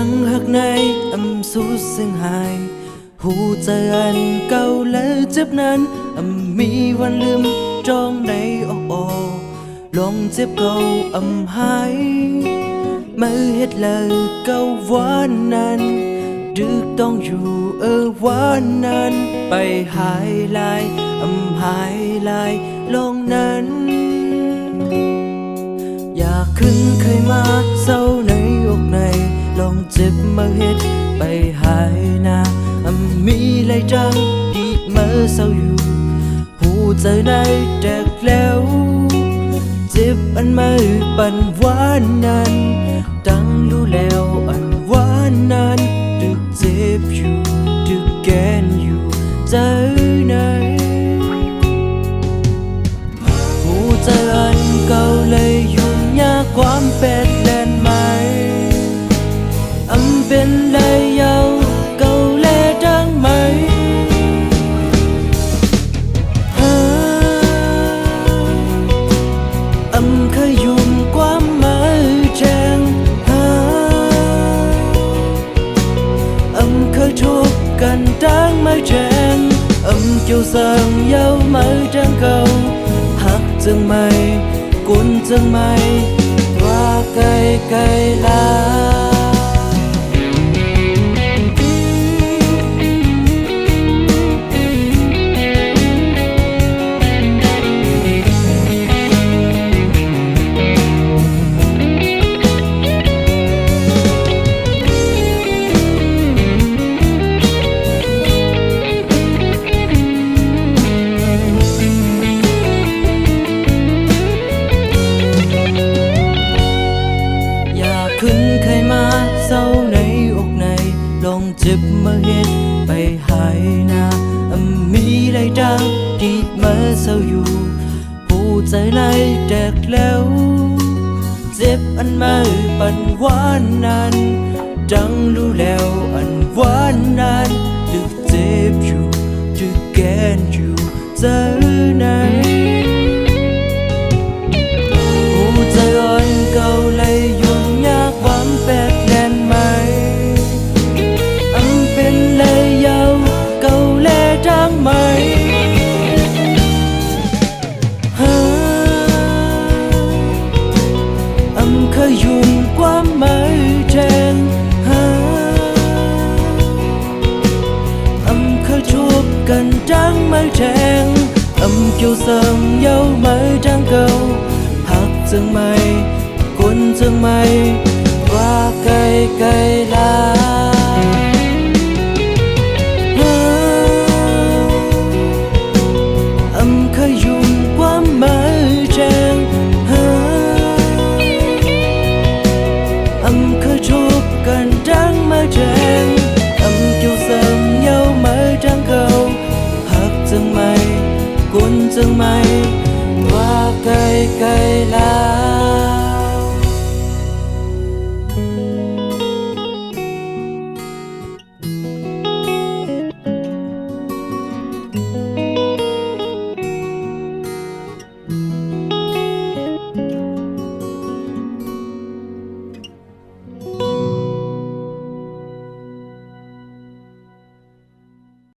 đang hắc này suốt sinh hàiหูใจอันเก่าและเจ็บนั้นมีวันลืมจองในลองเจ็บเก่าหายมือเฮ็ดเลยเก่าวันนั้นดึกต้องอยู่วันนั้นไปหายลายหายลายลองนั้นอยากขึ้นเคยมาเศร้าในอกในลองเจ็บมาเฮ็ดไปหายนามีไรจังที่มาเศร้าอยู่หูใจในแตกแล้วเจ็บอันไม่ปันหวานนั้นตั้งรู้แล้วอันหวานนั้นดึกเจ็บอยู่ดึกแกนอยู่ใจในหูใจอันเก่าเลยยุ่งยากความเป็นแลนไหมเป็นเลยเยาเก่าแลดังไหมเคยยุ่งความหมายแจ้งเคยทุกกันดังไม่แจ้งเกี่ยวสั่งเยาไม่ดังเก่าหักจึงไม่กุนจึงไม่ว่าไกลไกลลาขึ้นเคยมาเศร้าในอกในลองเจ็บมาเฮ็ดไปหายนามีไรดังที่มาเศร้าอยู่ผู้ใจในแตกแล้วเจ็บอันไม่ปันหวานนั้นดังรู้แล้วอันหวานนั้นดึกเจ็บอยู่ดึกแกนอยู่ใจในผู้ใจอ่อนเก่าเลยยุ่งยากความแปลกแน่นไหมเป็นเลยเยาเก่าแลดังไหมเคยยุ่งความหมายแจ้งเคยชบกันดังไม่แจ้งเกี่ยวสั่งเยาไม่ดังเก่าหักจึงไม่กุนจึงไม่ว่าไกลไกลลาเคยยุ่งความหมายแจ้งเคยชบกันดังไม่แจ้งเกี่ยวสั่งเยาไม่ดังเก่าหักจึงไม่กุนจึงไม่ว่าไกลไกลลา